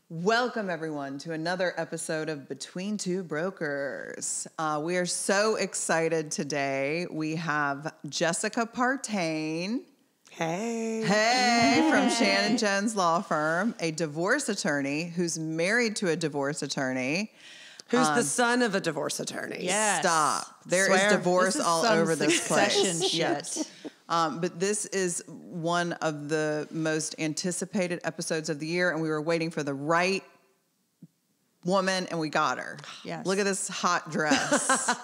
Welcome, everyone, to another episode of Between Two Brokers. We are so excited today. We have Jessica Partain. Hey, from Shannon Jones Law Firm, a divorce attorney who's married to a divorce attorney. Who's the son of a divorce attorney. Yes. Stop. There is divorce all over this place. Shit. Yes. But this is one of the most anticipated episodes of the year, and we were waiting for the right woman, and we got her. Yes. Look at this hot dress.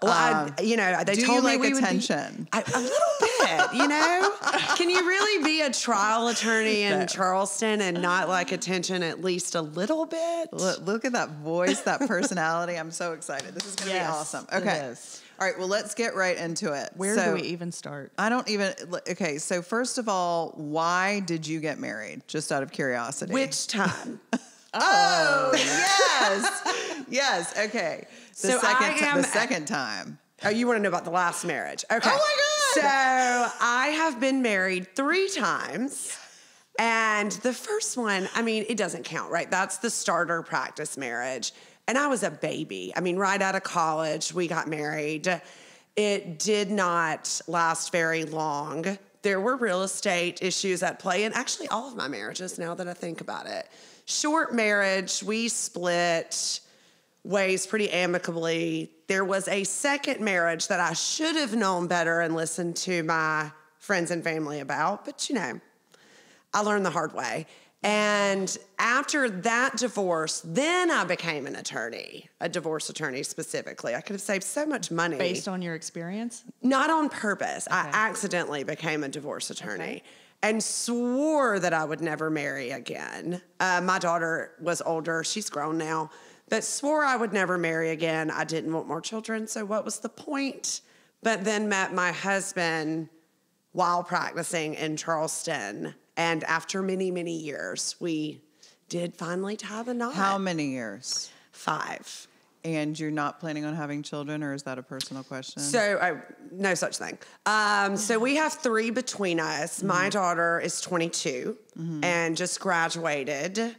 Well, they do told you me like we attention? would be a little bit, Can you really be a trial attorney in Charleston and not like attention at least a little bit? Look at that voice, that personality. I'm so excited. This is going to be awesome. Okay. All right, well, let's get right into it. Where do we even start? Okay, so first of all, why did you get married? Just out of curiosity. Which time? Yes, okay. The second time. Oh, you want to know about the last marriage? Okay. Oh, my God. So I have been married 3 times. And the first one, it doesn't count, right? That's the starter practice marriage. And I was a baby. Right out of college, we got married. It did not last very long. There were real estate issues at play, and actually all of my marriages, now that I think about it. Short marriage, we split ways pretty amicably. There was a second marriage that I should have known better and listened to my friends and family about, but I learned the hard way. And after that divorce, then I became an attorney, a divorce attorney specifically. I could have saved so much money. Based on your experience? Not on purpose. Okay. I accidentally became a divorce attorney and swore that I would never marry again. My daughter was older. She's grown now. But swore I would never marry again. I didn't want more children, so what was the point? But then met my husband while practicing in Charleston. And after many, many years, we did finally tie the knot. How many years? 5. And you're not planning on having children, or is that a personal question? So, no such thing. So we have 3 between us. Mm-hmm. My daughter is 22 and just graduated.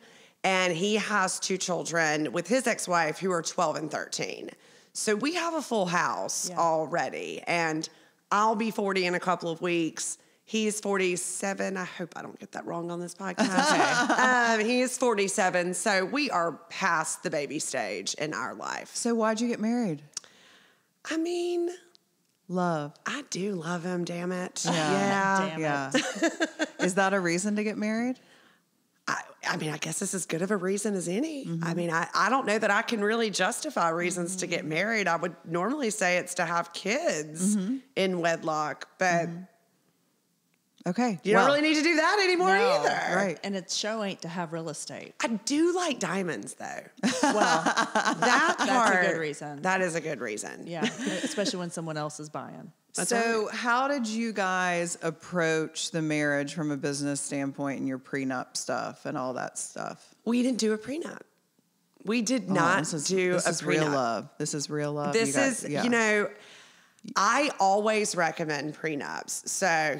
And he has 2 children with his ex-wife who are 12 and 13. So we have a full house already. And I'll be 40 in a couple of weeks. He's 47. I hope I don't get that wrong on this podcast. He is 47. So we are past the baby stage in our life. So why'd you get married? Love. I do love him, damn it. Damn it. Is that a reason to get married? I guess it's as good of a reason as any. Mm-hmm. I don't know that I can really justify reasons to get married. I would normally say it's to have kids in wedlock, but okay, you don't really need to do that anymore either. Right. And its show ain't to have real estate. I do like diamonds, though. Well, That's a good reason. That is a good reason. Yeah, especially when someone else is buying. So how did you guys approach the marriage from a business standpoint and your prenup stuff and all that stuff? We didn't do a prenup. We did not do a prenup. This is real love. This is real love. This is, I always recommend prenups. So,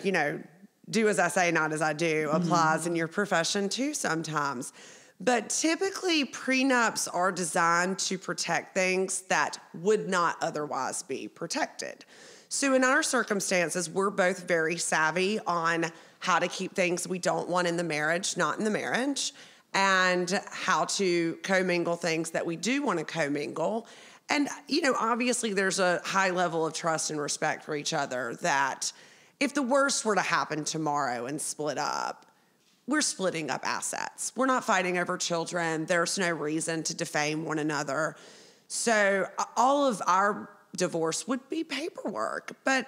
do as I say, not as I do applies in your profession too sometimes. But typically prenups are designed to protect things that would not otherwise be protected. So in our circumstances, we're both very savvy on how to keep things we don't want in the marriage, not in the marriage, and how to commingle things that we do want to commingle. And, obviously there's a high level of trust and respect for each other that if the worst were to happen tomorrow and split up, we're splitting up assets. We're not fighting over children. There's no reason to defame one another. So all of our divorce would be paperwork, but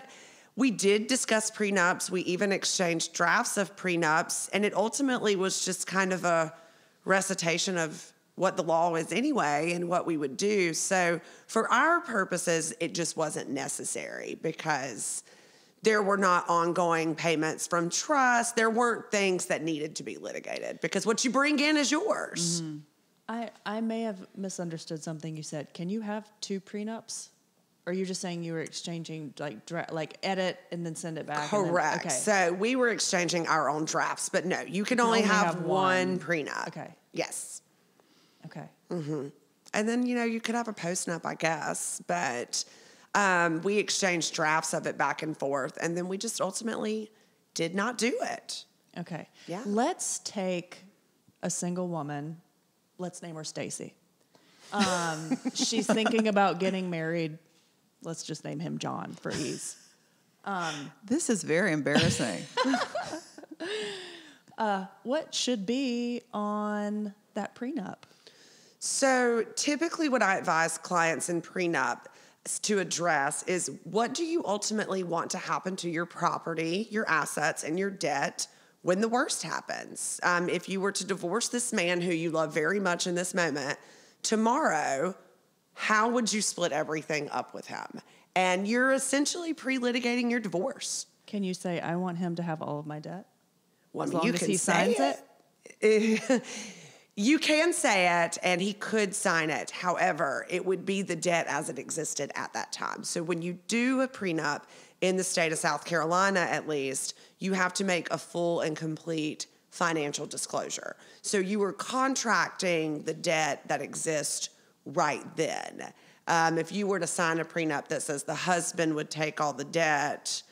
we did discuss prenups. We even exchanged drafts of prenups, and it ultimately was just kind of a recitation of what the law is anyway and what we would do. So for our purposes, it just wasn't necessary because there were not ongoing payments from trust. There weren't things that needed to be litigated because what you bring in is yours. I may have misunderstood something you said. Can you have 2 prenups? Or you're just saying you were exchanging like edit and then send it back? Correct. Okay. So we were exchanging our own drafts, but no, you can only have one prenup. Okay. Yes. Okay. And then, you could have a postnup, I guess, but we exchanged drafts of it back and forth, and then we just ultimately did not do it. Okay. Yeah. Let's take a single woman. Let's name her Stacy. She's thinking about getting married. Let's just name him John for ease. This is very embarrassing. What should be on that prenup? So typically what I advise clients in prenup to address is, what do you ultimately want to happen to your property, your assets, and your debt when the worst happens? If you were to divorce this man who you love very much in this moment, tomorrow, how would you split everything up with him? And you're essentially pre-litigating your divorce. Can you say, I want him to have all of my debt? Well, As long as he signs it. You can say it, and he could sign it. However, it would be the debt as it existed at that time. So when you do a prenup in the state of South Carolina, at least, you have to make a full and complete financial disclosure. So you are contracting the debt that exists right then. If you were to sign a prenup that says the husband would take all the debt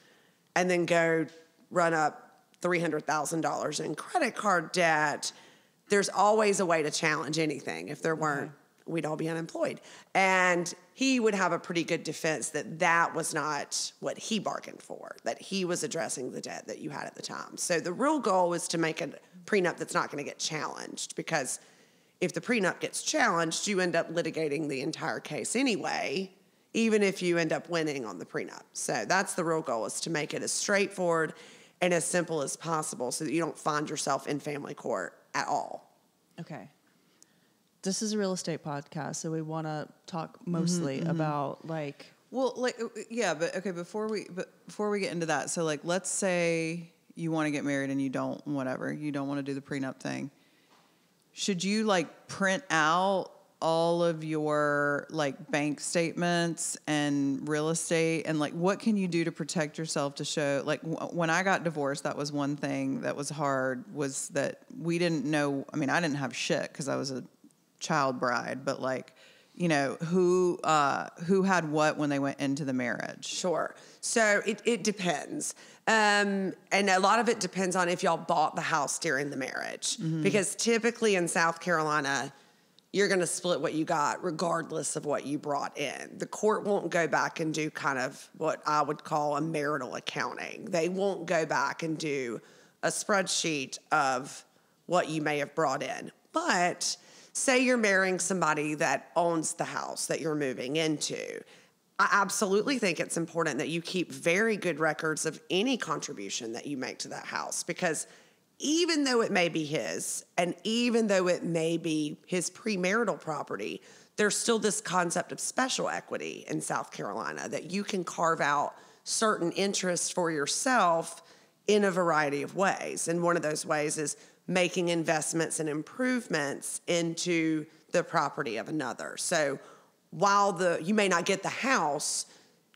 and then go run up $300,000 in credit card debt, there's always a way to challenge anything. If there weren't, we'd all be unemployed. And he would have a pretty good defense that that was not what he bargained for, that he was addressing the debt that you had at the time. So the real goal is to make a prenup that's not going to get challenged, because if the prenup gets challenged, you end up litigating the entire case anyway, even if you end up winning on the prenup. So that's the real goal, is to make it as straightforward and as simple as possible so that you don't find yourself in family court at all. Okay. This is a real estate podcast, so we want to talk mostly about Well, yeah, but okay, before we get into that, so let's say you want to get married and you don't want to do the prenup thing. Should you print out all of your bank statements and real estate, and what can you do to protect yourself to show, when I got divorced, that was one thing that was hard, was that we didn't know, I didn't have shit because I was a child bride, but who had what when they went into the marriage? Sure. So it depends. And a lot of it depends on if y'all bought the house during the marriage, because typically in South Carolina, you're going to split what you got regardless of what you brought in. The court won't go back and do kind of what I would call a marital accounting. They won't go back and do a spreadsheet of what you may have brought in. But say you're marrying somebody that owns the house that you're moving into. I absolutely think it's important that you keep very good records of any contribution that you make to that house, because even though it may be his, and even though it may be his premarital property, there's still this concept of special equity in South Carolina, that you can carve out certain interests for yourself in a variety of ways. And one of those ways is making investments and improvements into the property of another. So while you may not get the house,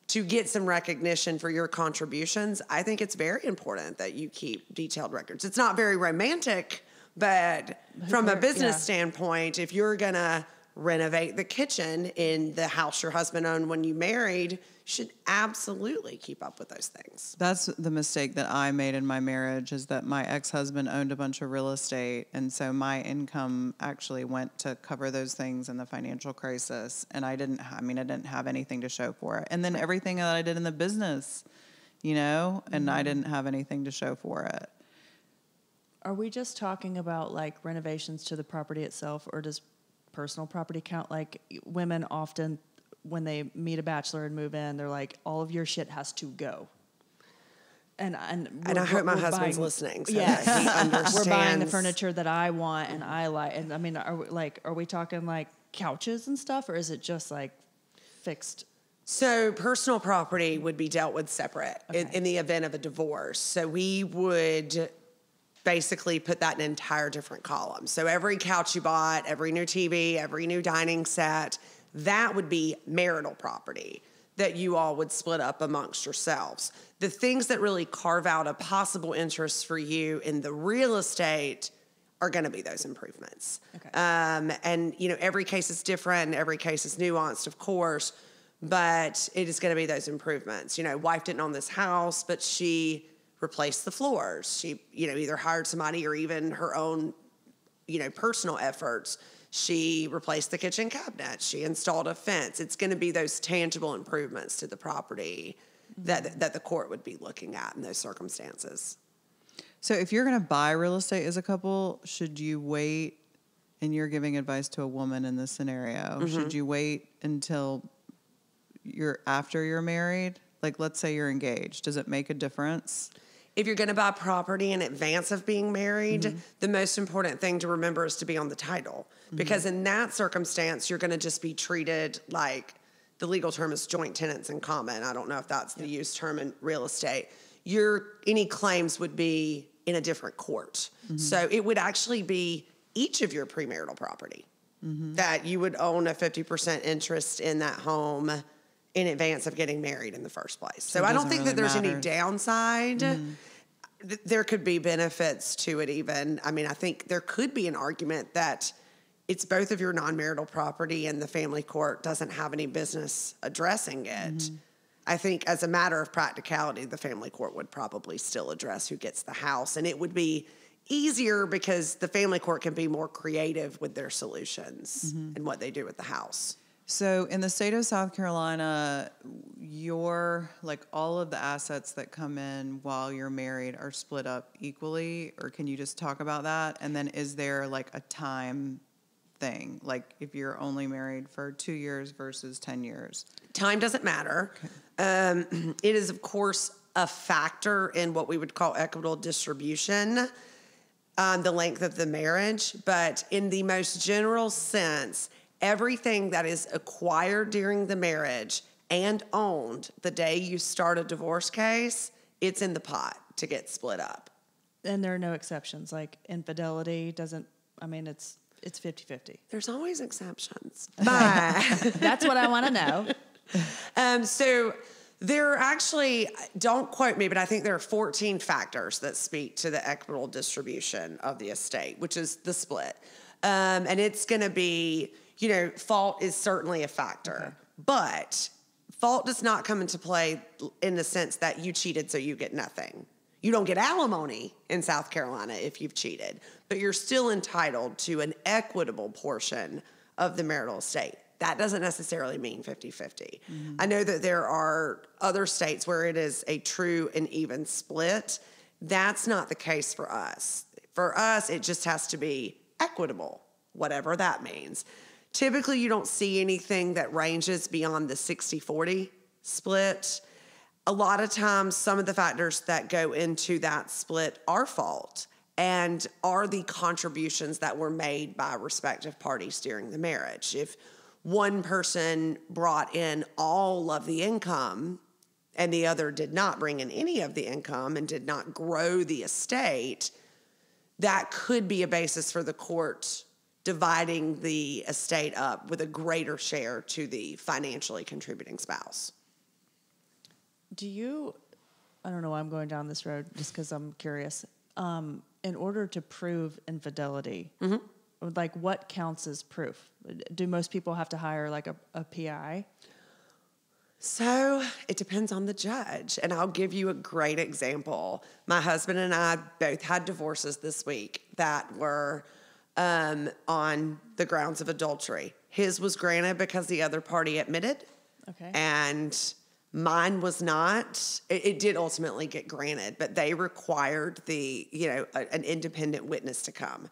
to get some recognition for your contributions, I think it's very important that you keep detailed records. It's not very romantic, but from a business standpoint, if you're going to renovate the kitchen in the house your husband owned when you married, you should absolutely keep up with those things. That's the mistake that I made in my marriage, is that my ex-husband owned a bunch of real estate, and so my income actually went to cover those things in the financial crisis, and I didn't have anything to show for it. And then everything that I did in the business, and I didn't have anything to show for it. Are we just talking about renovations to the property itself, or does personal property count? Women often, when they meet a bachelor and move in, they're like, all of your shit has to go. And I hope my husband's listening, so yes. that he understands. We're buying the furniture that I want and I like. And are we talking couches and stuff, or is it just fixed? So personal property would be dealt with separate in the event of a divorce. So we would basically put that in an entire different column. So every couch you bought, every new TV, every new dining set, that would be marital property. that you all would split up amongst yourselves. The things that really carve out a possible interest for you in the real estate are going to be those improvements. Okay. And, you know, every case is different. Every case is nuanced, of course, but it is going to be those improvements. You know, wife didn't own this house, but she replaced the floors. She, you know, either hired somebody or even her own, you know, personal efforts. She replaced the kitchen cabinet. She installed a fence. It's going to be those tangible improvements to the property that the court would be looking at in those circumstances. So if you're going to buy real estate as a couple, should you wait, and you're giving advice to a woman in this scenario, should you wait until after you're married? Like, let's say you're engaged. Does it make a difference? If you're going to buy property in advance of being married, the most important thing to remember is to be on the title. Because in that circumstance, you're going to just be treated like, the legal term is joint tenants in common. I don't know if that's the use term in real estate. Any claims would be in a different court. So it would actually be each of your premarital property that you would own a 50% interest in that home in advance of getting married in the first place. So I don't think that there's any downside. There could be benefits to it even. I mean, I think there could be an argument that it's both of your non-marital property and the family court doesn't have any business addressing it. I think as a matter of practicality, the family court would probably still address who gets the house. And it would be easier because the family court can be more creative with their solutions and what they do with the house. So in the state of South Carolina, all of the assets that come in while you're married are split up equally, or can you just talk about that? And then is there like a time thing, like if you're only married for 2 years versus 10 years? Time doesn't matter. Okay. It is, of course, a factor in what we would call equitable distribution, the length of the marriage. But in the most general sense, everything that is acquired during the marriage and owned the day you start a divorce case, it's in the pot to get split up. And there are no exceptions, like infidelity it's 50-50. There's always exceptions. But that's what I want to know. So there are actually, don't quote me, but I think there are 14 factors that speak to the equitable distribution of the estate, which is the split. And it's going to be, you know, fault is certainly a factor. Okay. But fault does not come into play in the sense that you cheated so you get nothing. You don't get alimony in South Carolina if you've cheated, but you're still entitled to an equitable portion of the marital estate. That doesn't necessarily mean 50-50. I know that there are other states where it is a true and even split. That's not the case for us. For us, it just has to be equitable, whatever that means. Typically, you don't see anything that ranges beyond the 60-40 split. A lot of times, some of the factors that go into that split are fault and are the contributions that were made by respective parties during the marriage. If one person brought in all of the income and the other did not bring in any of the income and did not grow the estate, that could be a basis for the court dividing the estate up with a greater share to the financially contributing spouse. I don't know why I'm going down this road, just because I'm curious. In order to prove infidelity, like what counts as proof? Do most people have to hire like a PI? So it depends on the judge. And I'll give you a great example. My husband and I both had divorces this week that were on the grounds of adultery. His was granted because the other party admitted. Okay. And mine was not. It did ultimately get granted, but they required an independent witness to come.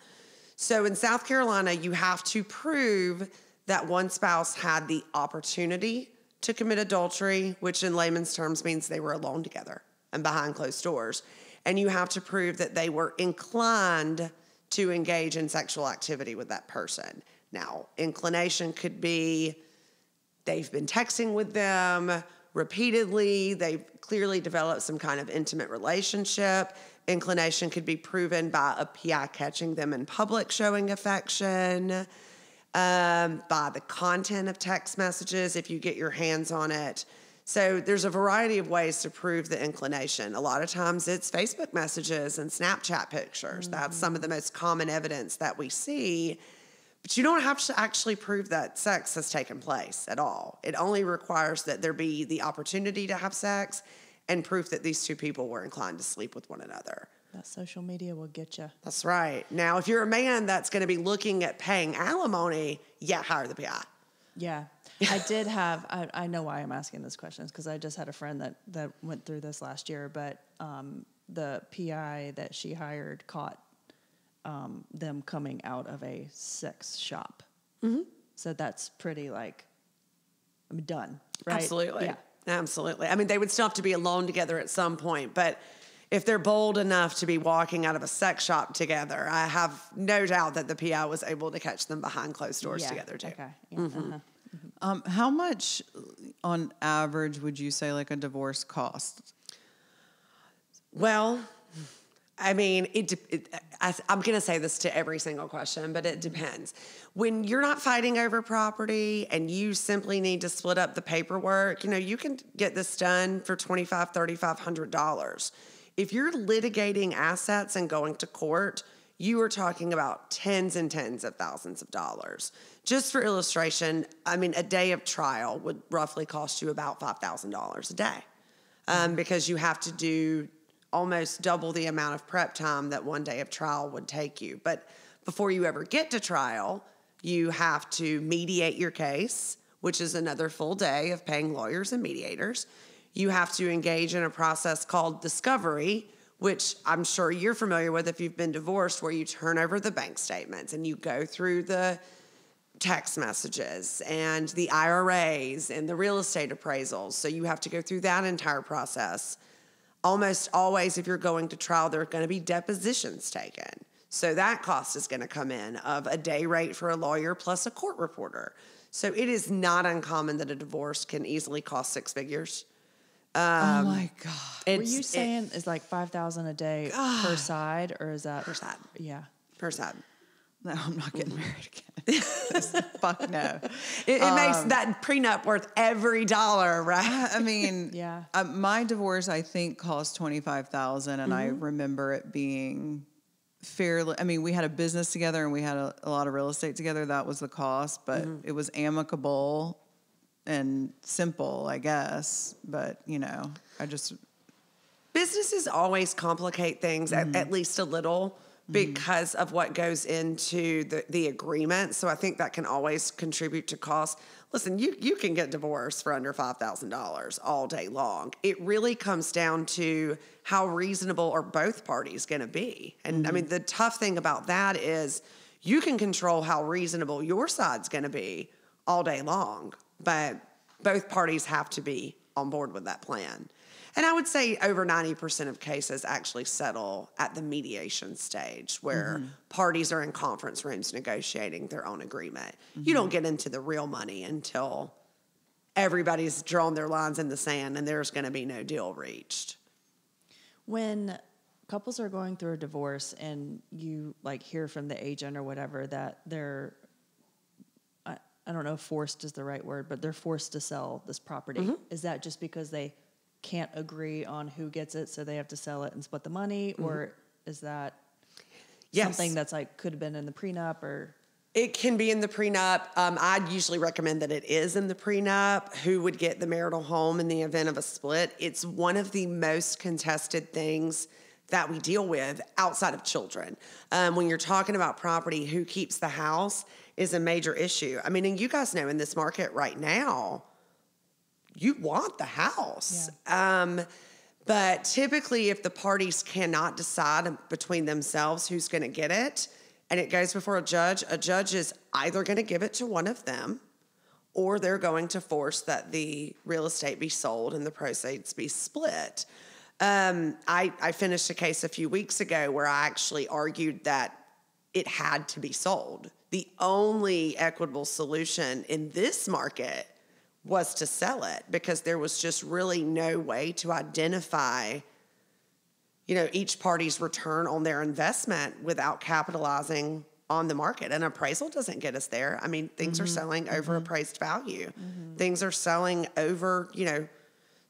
So in South Carolina, you have to prove that one spouse had the opportunity to commit adultery, which in layman's terms means they were alone together and behind closed doors. And you have to prove that they were inclined to engage in sexual activity with that person. Now, inclination could be they've been texting with them repeatedly. They've clearly developed some kind of intimate relationship. Inclination could be proven by a PI catching them in public showing affection, by the content of text messages if you get your hands on it. So there's a variety of ways to prove the inclination. A lot of times it's Facebook messages and Snapchat pictures. That's some of the most common evidence that we see. But you don't have to actually prove that sex has taken place at all. It only requires that there be the opportunity to have sex and proof that these two people were inclined to sleep with one another. That social media will get you. That's right. Now, if you're a man that's going to be looking at paying alimony, hire the PI. Yeah. I did have, I know why I'm asking this question, because I just had a friend that went through this last year, but the PI that she hired caught them coming out of a sex shop. Mm-hmm. So that's pretty done, right? Absolutely. Yeah. Absolutely. I mean, they would still have to be alone together at some point, but if they're bold enough to be walking out of a sex shop together, I have no doubt that the PI was able to catch them behind closed doors together too. Okay. Yeah. Mm-hmm. How much on average would you say like a divorce costs? Well, I mean, I'm going to say this to every single question, but it depends. When you're not fighting over property and you simply need to split up the paperwork, you can get this done for $2,500, $3,500. If you're litigating assets and going to court, you are talking about tens and tens of thousands of dollars. Just for illustration, I mean, a day of trial would roughly cost you about $5,000 a day because you have to do almost double the amount of prep time that one day of trial would take you. But before you ever get to trial, you have to mediate your case, which is another full day of paying lawyers and mediators. You have to engage in a process called discovery, which I'm sure you're familiar with if you've been divorced, where you turn over the bank statements and you go through the text messages and the IRAs and the real estate appraisals. So you have to go through that entire process. Almost always, if you're going to trial, there are going to be depositions taken. So that cost is going to come in of a day rate for a lawyer plus a court reporter. So it is not uncommon that a divorce can easily cost six figures. Oh my God. Were you saying it's like $5,000 a day per side, or is that per side? Yeah. Per side. No, I'm not getting married again. Fuck no. It makes that prenup worth every dollar, right? I mean, Yeah. My divorce, I think, cost $25,000, and I remember it being fairly. I mean, we had a business together, and we had a lot of real estate together. That was the cost, but it was amicable and simple, I guess. But Businesses always complicate things at least a little, because of what goes into the agreement. So I think that can always contribute to cost. Listen, you can get divorced for under $5,000 all day long. It really comes down to how reasonable are both parties going to be. And I mean, the tough thing about that is you can control how reasonable your side's going to be all day long, but both parties have to be on board with that plan. And I would say over 90% of cases actually settle at the mediation stage, where parties are in conference rooms negotiating their own agreement. You don't get into the real money until everybody's drawn their lines in the sand and there's going to be no deal reached. When couples are going through a divorce and you hear from the agent or whatever that they're, I don't know if forced is the right word, but they're forced to sell this property. Is that just because they can't agree on who gets it, so they have to sell it and split the money? Or is that something that's could have been in the prenup? Or it can be in the prenup. I'd usually recommend that it is in the prenup. Who would get the marital home in the event of a split? It's one of the most contested things that we deal with outside of children. When you're talking about property, who keeps the house is a major issue. I mean, and you guys know in this market right now, you want the house. Yeah. But typically, if the parties cannot decide between themselves who's going to get it, and it goes before a judge is either going to give it to one of them, or they're going to force that the real estate be sold and the proceeds be split. I finished a case a few weeks ago where I actually argued that it had to be sold. The only equitable solution in this market was to sell it, because there was just really no way to identify, each party's return on their investment without capitalizing on the market. And appraisal doesn't get us there. I mean, things are selling over appraised value. Things are selling over,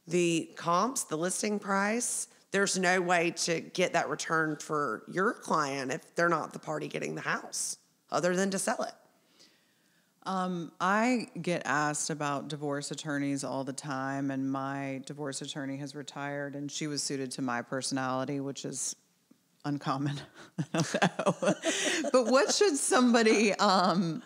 the comps, the listing price, there's no way to get that return for your client if they're not the party getting the house, other than to sell it. I get asked about divorce attorneys all the time, and my divorce attorney has retired, and she was suited to my personality, which is uncommon. I don't know. But what should somebody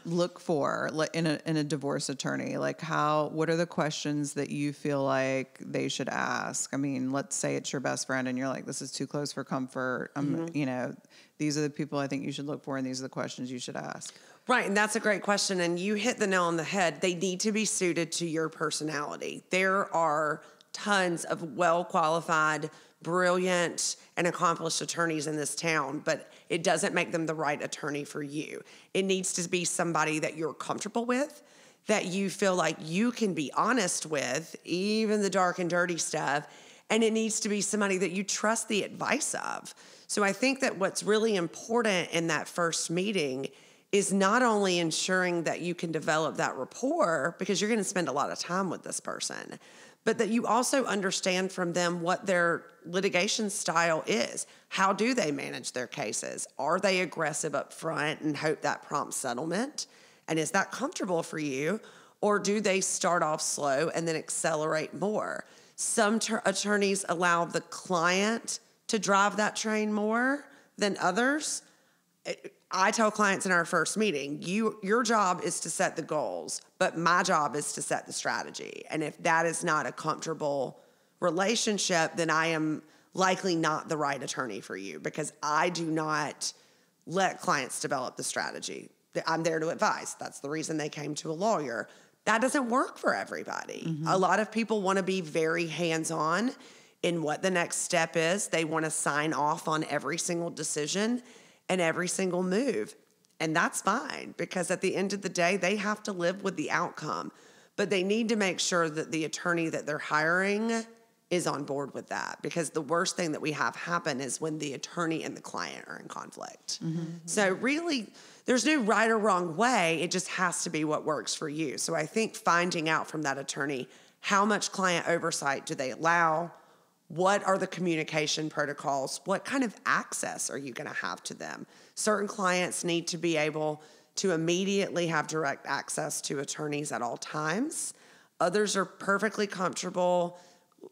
look for in a divorce attorney? Like what are the questions that you feel like they should ask? I mean, let's say it's your best friend and you're like, this is too close for comfort. You know, these are the people I think you should look for, and these are the questions you should ask. Right, and that's a great question, and you hit the nail on the head. They need to be suited to your personality. There are tons of well-qualified, brilliant, and accomplished attorneys in this town, but it doesn't make them the right attorney for you. It needs to be somebody that you're comfortable with, that you feel like you can be honest with, even the dark and dirty stuff, and it needs to be somebody that you trust the advice of. So I think that what's really important in that first meeting is not only ensuring that you can develop that rapport, because you're going to spend a lot of time with this person, but that you also understand from them what their litigation style is. How do they manage their cases? Are they aggressive up front and hope that prompts settlement? And is that comfortable for you? Or do they start off slow and then accelerate more? Some attorneys allow the client to drive that train more than others. I tell clients in our first meeting, your job is to set the goals, but my job is to set the strategy. And if that is not a comfortable relationship, then I am likely not the right attorney for you, because I do not let clients develop the strategy. I'm there to advise. That's the reason they came to a lawyer. That doesn't work for everybody. Mm-hmm. A lot of people want to be very hands-on in what the next step is. They want to sign off on every single decision and every single move. And that's fine, because at the end of the day, they have to live with the outcome. But they need to make sure that the attorney that they're hiring is on board with that, because the worst thing that we have happen is when the attorney and the client are in conflict. Mm-hmm. So really, there's no right or wrong way. It just has to be what works for you. So I think finding out from that attorney, how much client oversight do they allow? What are the communication protocols? What kind of access are you going to have to them? Certain clients need to be able to immediately have direct access to attorneys at all times. Others are perfectly comfortable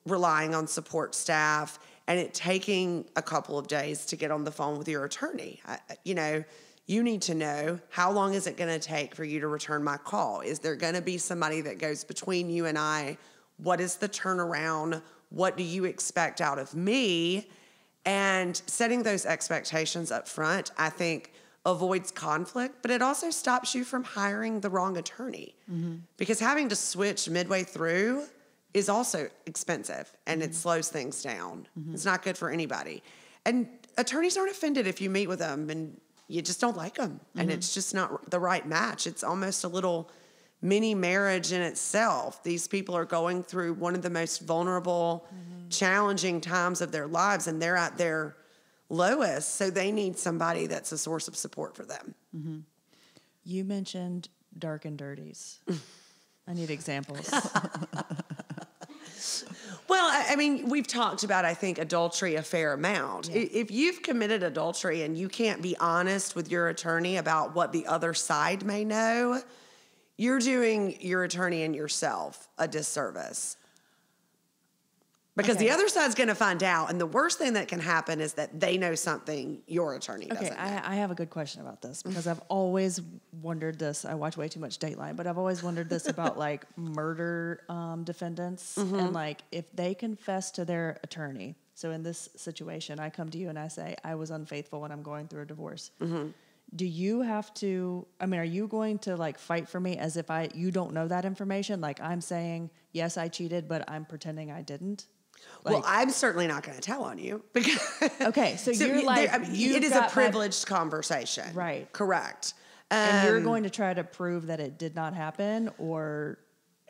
relying on support staff and it taking a couple of days to get on the phone with your attorney. You need to know, how long is it going to take for you to return my call? Is there going to be somebody that goes between you and I? What is the turnaround? What do you expect out of me? And setting those expectations up front, I think, avoids conflict, but it also stops you from hiring the wrong attorney. Mm-hmm. Because having to switch midway through is also expensive, and it slows things down. Mm-hmm. It's not good for anybody. And attorneys aren't offended if you meet with them and you just don't like them, and it's just not the right match. It's almost a little mini marriage in itself. These people are going through one of the most vulnerable, challenging times of their lives, and they're at their lowest, so they need somebody that's a source of support for them. Mm-hmm. You mentioned dark and dirties. I need examples. Well, I mean, we've talked about, I think, adultery a fair amount. Yeah. If you've committed adultery and you can't be honest with your attorney about what the other side may know, you're doing your attorney and yourself a disservice. Because the other side's going to find out, and the worst thing that can happen is that they know something your attorney doesn't know. I have a good question about this, because I've always wondered this. I watch way too much Dateline, but I've always wondered this about like murder defendants, and like if they confess to their attorney. So in this situation, I come to you and I say, I was unfaithful when I'm going through a divorce. Mm-hmm. Do you have to, are you going to like fight for me as if you don't know that information? Like I'm saying, yes, I cheated, but I'm pretending I didn't? Well, I'm certainly not going to tell on you. Because so you're like, it is a privileged conversation. Right. Correct. And you're going to try to prove that it did not happen, or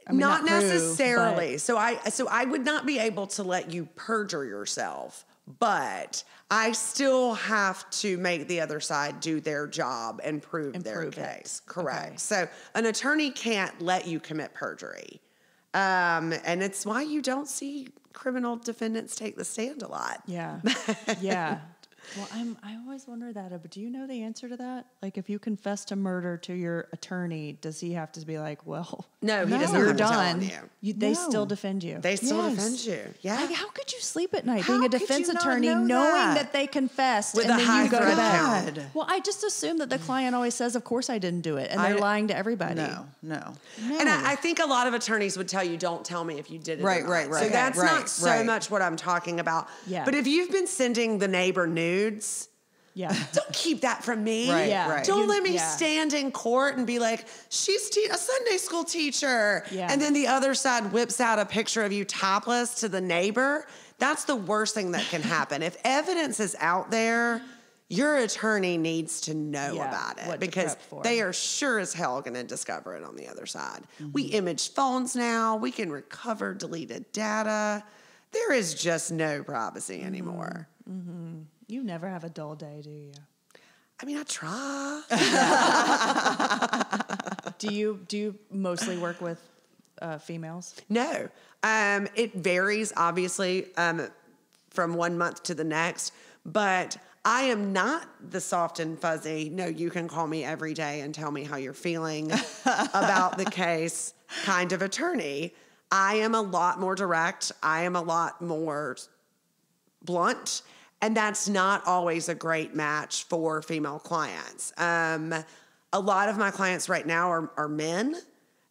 not necessarily. So I would not be able to let you perjure yourself, but I still have to make the other side do their job and prove their case. Correct. Okay. So an attorney can't let you commit perjury. And it's why you don't see criminal defendants take the stand a lot. Yeah. Yeah. Well, I always wonder that, but do you know the answer to that? Like, if you confess to murder to your attorney, does he have to be like, well, No, he doesn't you're have to tell done. on you. They still defend you. They still Yes. defend you. Yeah. Like, how could you sleep at night How being a could defense you not attorney know knowing that? that they confessed With and a then high you go to threat bed? count. Well, I just assume that the client always says, of course I didn't do it. And they're lying to everybody. No. And I think a lot of attorneys would tell you, don't tell me if you did it. Right, or not. right, So right. that's Right, not so right. much what I'm talking about. Yeah. But if you've been sending the neighbor nudes, Yeah. don't keep that from me. Right, Yeah. right. Don't You- let me yeah. stand in court and be like, she's a Sunday school teacher. Yeah. And then the other side whips out a picture of you topless to the neighbor. That's the worst thing that can happen. If evidence is out there, your attorney needs to know Yeah, about it what to because prep for. they are sure as hell going to discover it on the other side. We image phones now. We can recover deleted data. There is just no privacy anymore. You never have a dull day, do you? I mean, I try. Do you mostly work with females? No. It varies, obviously, from 1 month to the next. But I am not the soft and fuzzy, no, you can call me every day and tell me how you're feeling about the case kind of attorney. I am a lot more direct. I am a lot more blunt. And that's not always a great match for female clients. A lot of my clients right now are men,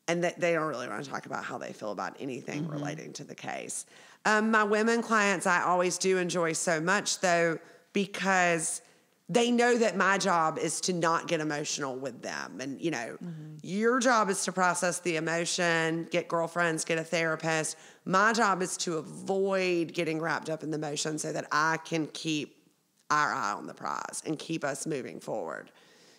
and they don't really want to talk about how they feel about anything relating to the case. My women clients, I always do enjoy so much, though, because they know that my job is to not get emotional with them. And, you know, your job is to process the emotion, get girlfriends, get a therapist. My job is to avoid getting wrapped up in the emotion so that I can keep our eye on the prize and keep us moving forward.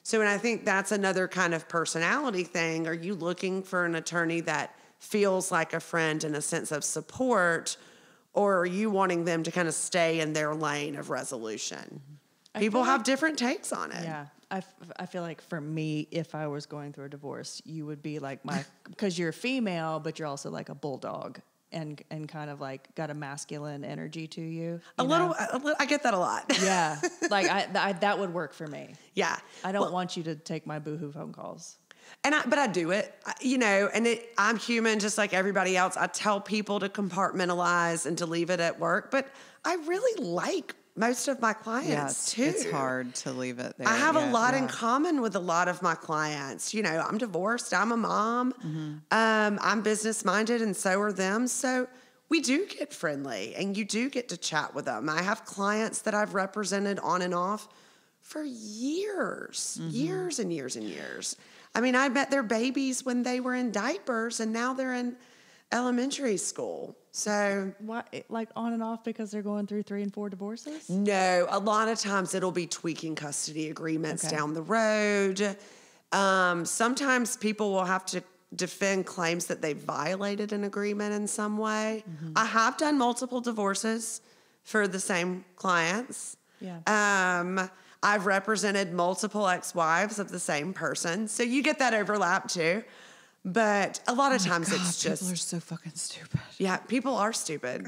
So, and I think that's another kind of personality thing. Are you looking for an attorney that feels like a friend and a sense of support, or are you wanting them to kind of stay in their lane of resolution? People have different takes on it. Yeah. I feel like for me, if I was going through a divorce, you would be like because you're female, but you're also like a bulldog and kind of like got a masculine energy to you. A little, I get that a lot. Yeah. Like I that would work for me. Yeah. I don't want you to take my boohoo phone calls. But I do it, you know, and I'm human just like everybody else. I tell people to compartmentalize and to leave it at work, but I really like most of my clients too. It's hard to leave it there. I have a lot in common with a lot of my clients. You know, I'm divorced. I'm a mom. I'm business minded, and so are them. So we do get friendly, and you do get to chat with them. I have clients that I've represented on and off for years, years and years and years. I mean, I met their babies when they were in diapers, and now they're in elementary school. So What, like on and off because they're going through 3 and 4 divorces? no, a lot of times it'll be tweaking custody agreements down the road. Sometimes people will have to defend claims that they violated an agreement in some way. I have done multiple divorces for the same clients. Yeah. I've represented multiple ex-wives of the same person. So you get that overlap too. But a lot of times it's just... People are so fucking stupid. Yeah, people are stupid.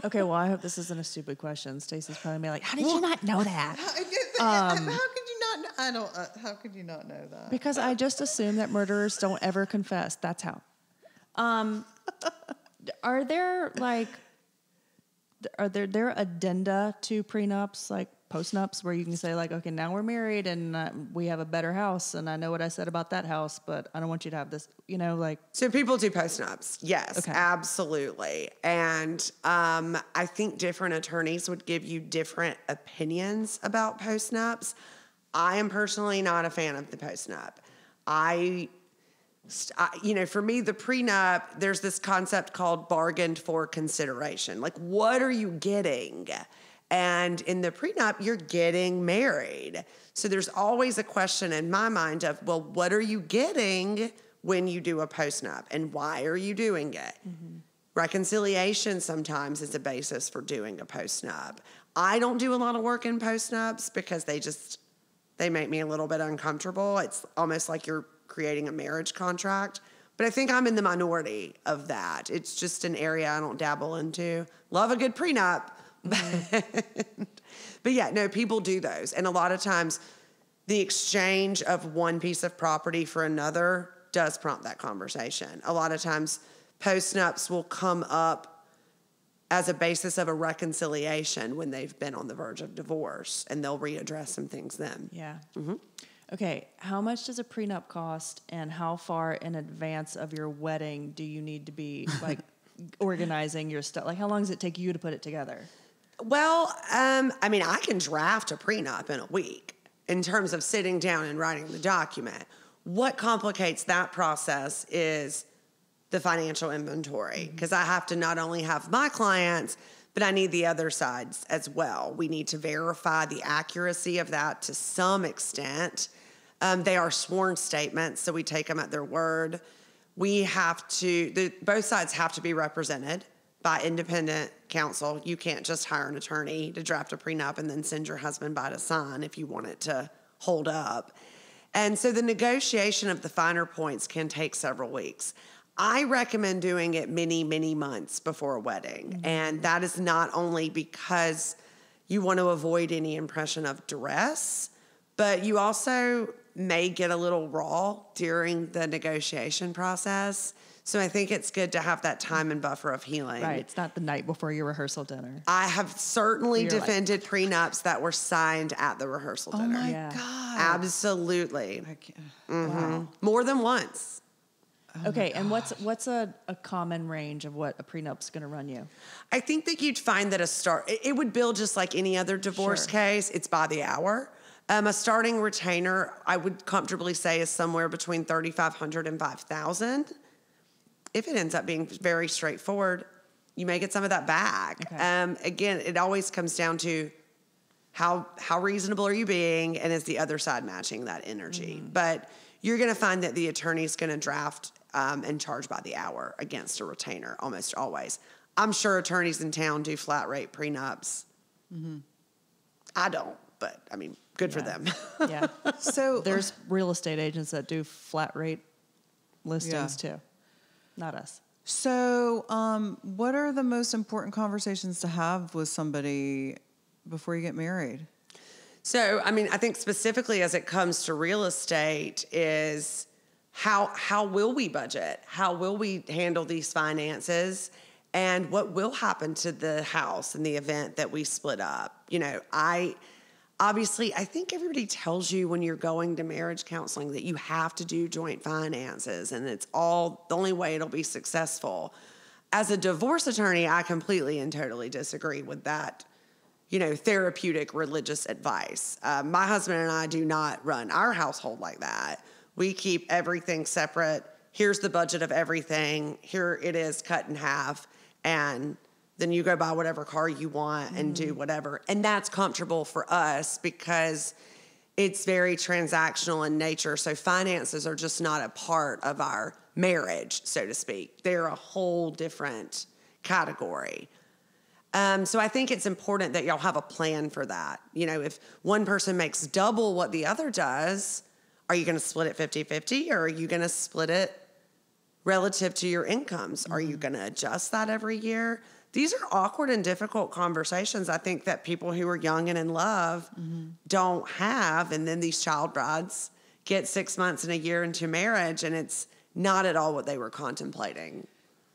Okay, well, I hope this isn't a stupid question. Stacey's probably gonna be like, how did you not know that? How could you not know? I don't. How could you not know that? Because I just assume that murderers don't ever confess. That's how. Are there addenda to prenups, like postnups, where you can say like, okay, now we're married and we have a better house, and I know what I said about that house, but I don't want you to have this, you know, like. So people do postnups. Yes, Okay. absolutely. And I think different attorneys would give you different opinions about postnups. I am personally not a fan of the postnup. You know, for me, the prenup, there's this concept called bargained for consideration. Like, what are you getting? And in the prenup, you're getting married. So there's always a question in my mind of, well, what are you getting when you do a postnup? And why are you doing it? Reconciliation sometimes is a basis for doing a postnup. I don't do a lot of work in postnups because they make me a little bit uncomfortable. It's almost like you're creating a marriage contract. But I think I'm in the minority of that. It's just an area I don't dabble into. Love a good prenup. But yeah, no, people do those. And a lot of times the exchange of one piece of property for another does prompt that conversation. A lot of times postnups will come up as a basis of a reconciliation when they've been on the verge of divorce, and they'll readdress some things then. Yeah. Okay, how much does a prenup cost, and how far in advance of your wedding do you need to be like organizing your stuff? Like, how long does it take you to put it together? Well, I mean, I can draft a prenup in a week in terms of sitting down and writing the document. What complicates that process is the financial inventory, because I have to not only have my clients, but I need the other sides as well. We need to verify the accuracy of that to some extent. They are sworn statements, so we take them at their word. We have to, both sides have to be represented by independent counsel. You can't just hire an attorney to draft a prenup and then send your husband by to sign if you want it to hold up. And so the negotiation of the finer points can take several weeks. I recommend doing it many, many months before a wedding. And that is not only because you want to avoid any impression of duress, but you also may get a little raw during the negotiation process. So I think it's good to have that time and buffer of healing. Right, it's not the night before your rehearsal dinner. I have certainly defended prenups that were signed at the rehearsal dinner. Oh my Yeah. God. Absolutely. I can't. Wow. More than once. Okay, and what's a common range of what a prenup's going to run you? I think that you'd find that it would bill just like any other divorce case. It's by the hour. A starting retainer, I would comfortably say, is somewhere between $3,500 and $5,000. If it ends up being very straightforward, you may get some of that back. Okay. Again, it always comes down to how reasonable are you being, and is the other side matching that energy? But you're going to find that the attorney's going to draft and charge by the hour against a retainer almost always. I'm sure attorneys in town do flat rate prenups. I don't, but I mean, good for them. Yeah. So There's real estate agents that do flat rate listings too. Not us. So, what are the most important conversations to have with somebody before you get married? So, I mean, I think specifically as it comes to real estate is how will we budget? How will we handle these finances? And what will happen to the house in the event that we split up? You know, I think everybody tells you when you're going to marriage counseling that you have to do joint finances, and it's all the only way it'll be successful. As a divorce attorney, I completely and totally disagree with that, therapeutic religious advice. My husband and I do not run our household like that. We keep everything separate. Here's the budget of everything. Here it is cut in half. And then you go buy whatever car you want and do whatever. And that's comfortable for us because it's very transactional in nature. So finances are just not a part of our marriage, so to speak. They're a whole different category. So I think it's important that y'all have a plan for that. If one person makes double what the other does, are you going to split it 50-50, or are you going to split it relative to your incomes? Are you going to adjust that every year? These are awkward and difficult conversations, I think, that people who are young and in love don't have. And then these child brides get 6 months and a year into marriage, and it's not at all what they were contemplating.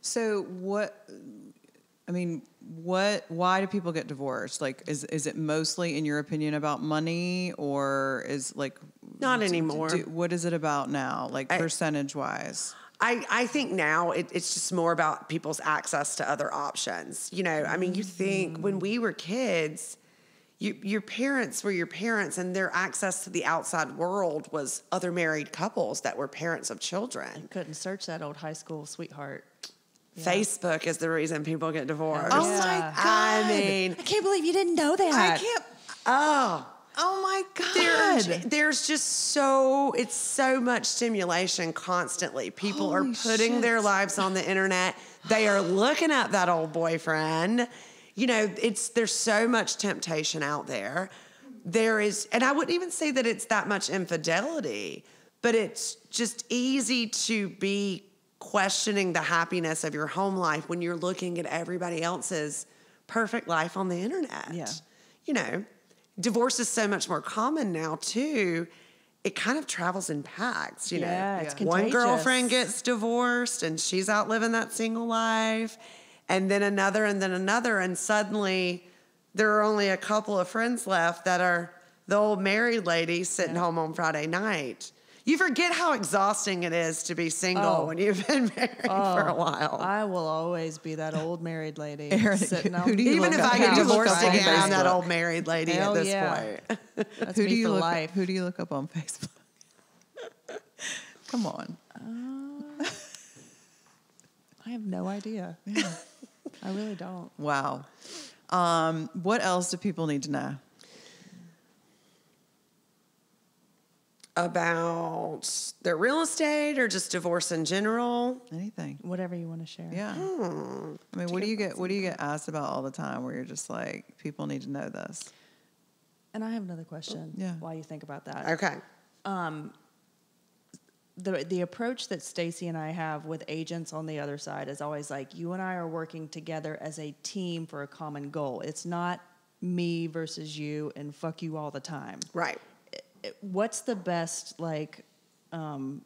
So why do people get divorced? Like, is it mostly, in your opinion, about money, or is not anymore? What is it about now, percentage wise? I think now it's just more about people's access to other options. You think when we were kids, your parents were your parents, and their access to the outside world was other married couples that were parents of children. You couldn't search that old high school sweetheart. Yeah. Facebook is the reason people get divorced. Oh my God. I can't believe you didn't know that. I can't. Oh my God. There's just it's so much stimulation constantly. People are putting their lives on the internet. They are looking at that old boyfriend. There's so much temptation out there. There is, and I wouldn't even say that it's that much infidelity, but it's just easy to be questioning the happiness of your home life when you're looking at everybody else's perfect life on the internet. Yeah. You know, divorce is so much more common now too. It kind of travels in packs, you know. It's One contagious. girlfriend gets divorced and she's out living that single life, and then another, and suddenly there are only a couple of friends left that are the old married lady sitting home on Friday night. You forget how exhausting it is to be single when you've been married for a while. I will always be that old married lady Erin, sitting on. who do you Even look if up- I who get do you look divorced up on again, I'm that Facebook? old married lady Hell at this yeah. point. That's Who me do you for look? life. Who do you look up on Facebook? Come on. I have no idea. I really don't. Wow. What else do people need to know? About their real estate or just divorce in general? Anything? Whatever you want to share. Yeah. I mean, what do you get asked about all the time where you're just like, people need to know this? And I have another question. Yeah. While you think about that. Okay. The approach that Stacy and I have with agents on the other side is always like, you and I are working together as a team for a common goal. It's not me versus you and fuck you all the time. Right. What's the best, like, I mean,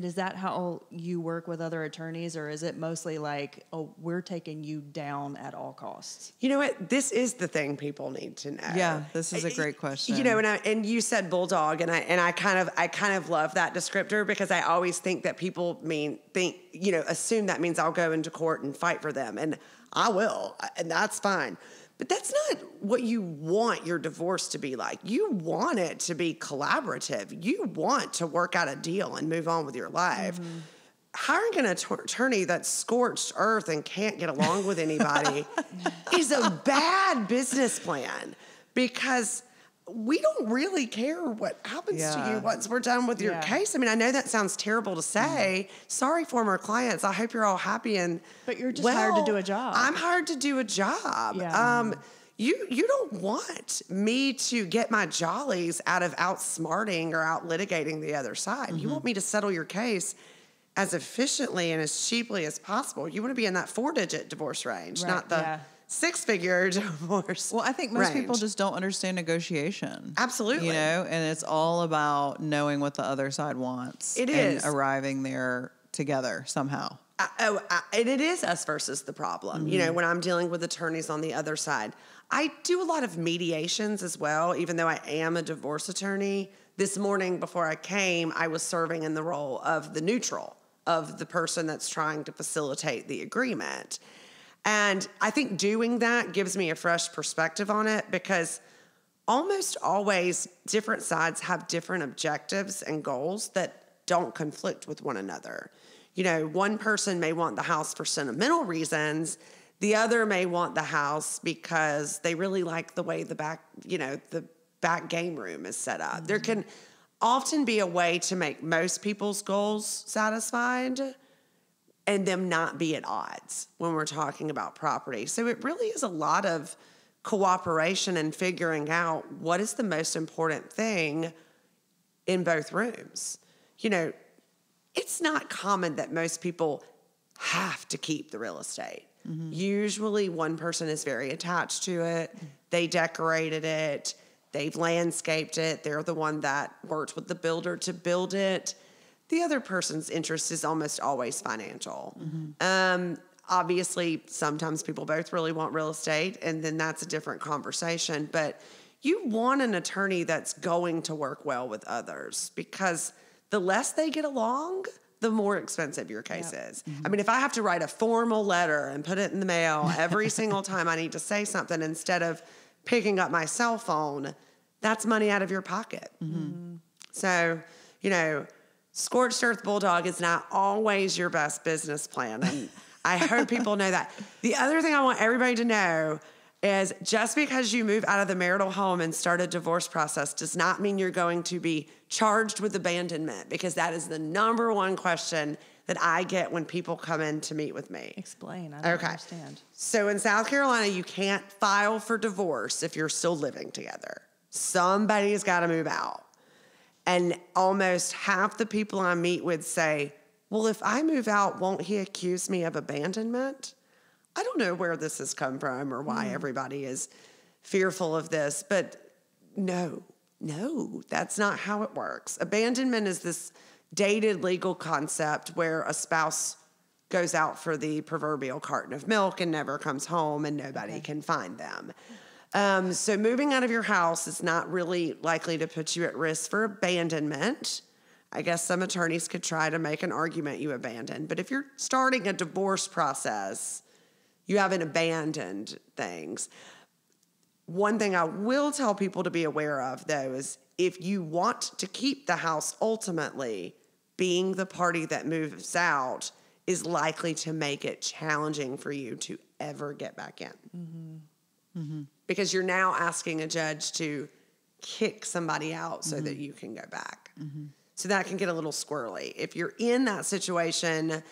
is that how you work with other attorneys, or is it mostly like, oh, we're taking you down at all costs? You know what? This is the thing people need to know. Yeah, this is a great question. You know, and you said bulldog, and I kind of love that descriptor because I always think that people assume that means I'll go into court and fight for them, and I will, and that's fine. But that's not what you want your divorce to be like. You want it to be collaborative. You want to work out a deal and move on with your life. Mm-hmm. Hiring an attorney that's scorched earth and can't get along with anybody is a bad business plan, because we don't really care what happens to you once we're done with your case. I mean, I know that sounds terrible to say. Sorry, former clients. I hope you're all happy but you're just hired to do a job. I'm hired to do a job. Yeah. You don't want me to get my jollies out of outsmarting or out litigating the other side. Mm-hmm. You want me to settle your case as efficiently and as cheaply as possible. You want to be in that 4-digit divorce range, not the 6-figure divorce. Well, I think most people just don't understand negotiation. Absolutely. You know, and it's all about knowing what the other side wants. It is. And arriving there together somehow. And it is us versus the problem. Mm-hmm. You know, when I'm dealing with attorneys on the other side, I do a lot of mediations as well, even though I am a divorce attorney. This morning before I came, I was serving in the role of the neutral, of the person that's trying to facilitate the agreement. And I think doing that gives me a fresh perspective on it, because almost always different sides have different objectives and goals that don't conflict with one another. You know, one person may want the house for sentimental reasons. The other may want the house because they really like the way the back game room is set up. Mm-hmm. There can often be a way to make most people's goals satisfied and them not be at odds when we're talking about property. So it really is a lot of cooperation and figuring out what is the most important thing in both rooms. You know, it's not common that most people have to keep the real estate. Mm-hmm. Usually one person is very attached to it. They decorated it. They've landscaped it. They're the one that worked with the builder to build it. The other person's interest is almost always financial. Mm-hmm. Obviously, sometimes people both really want real estate, and then that's a different conversation. But you want an attorney that's going to work well with others, because the less they get along, the more expensive your case is. Mm-hmm. I mean, if I have to write a formal letter and put it in the mail every single time I need to say something instead of picking up my cell phone, that's money out of your pocket. Mm-hmm. So, you know, scorched earth bulldog is not always your best business plan. And I hope people know that. The other thing I want everybody to know is just because you move out of the marital home and start a divorce process does not mean you're going to be charged with abandonment, because that is the number one question that I get when people come in to meet with me. Explain. I don't understand. So in South Carolina, you can't file for divorce if you're still living together. Somebody's got to move out. And almost half the people I meet with say, well, if I move out, won't he accuse me of abandonment? I don't know where this has come from or why everybody is fearful of this, but no, that's not how it works. Abandonment is this dated legal concept where a spouse goes out for the proverbial carton of milk and never comes home and nobody can find them. So moving out of your house is not really likely to put you at risk for abandonment. I guess some attorneys could try to make an argument you abandoned. But if you're starting a divorce process, you haven't abandoned things. One thing I will tell people to be aware of, though, is if you want to keep the house ultimately, being the party that moves out is likely to make it challenging for you to ever get back in. Mm-hmm. Mm-hmm. Because you're now asking a judge to kick somebody out so that you can go back. Mm-hmm. So that can get a little squirrely. If you're in that situation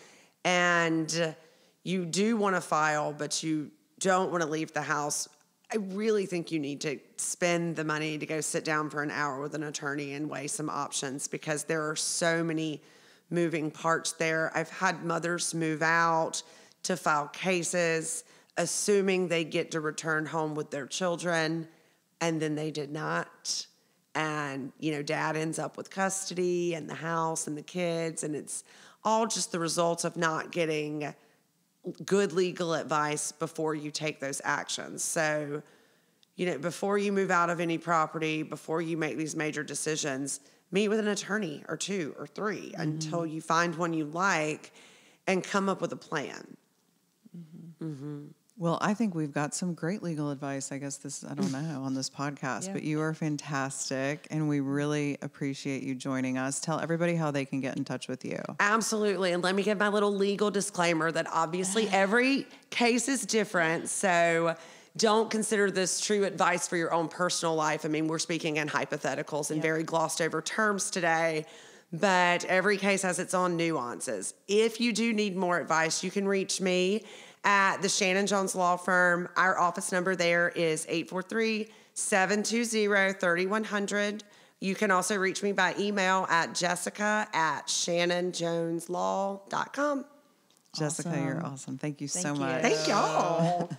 and you do want to file, but you don't want to leave the house, I really think you need to spend the money to go sit down for an hour with an attorney and weigh some options, because there are so many moving parts there. I've had mothers move out to file cases, assuming they get to return home with their children, and then they did not. And, dad ends up with custody and the house and the kids, and it's all just the result of not getting good legal advice before you take those actions. So, before you move out of any property, before you make these major decisions, meet with an attorney or 2 or 3 until you find one you like and come up with a plan. Mm-hmm. Mm-hmm. Well, I think we've got some great legal advice, I guess I don't know, on this podcast, but you are fantastic, and we really appreciate you joining us. Tell everybody how they can get in touch with you. Absolutely. And let me give my little legal disclaimer that obviously every case is different, so don't consider this true advice for your own personal life. I mean, we're speaking in hypotheticals and very glossed over terms today, but every case has its own nuances. If you do need more advice, you can reach me at the Shannon Jones Law Firm. Our office number there is 843-720-3100. You can also reach me by email at jessica@shannonjonslaw.com. Jessica, you're awesome. Thank you so much. Thank y'all.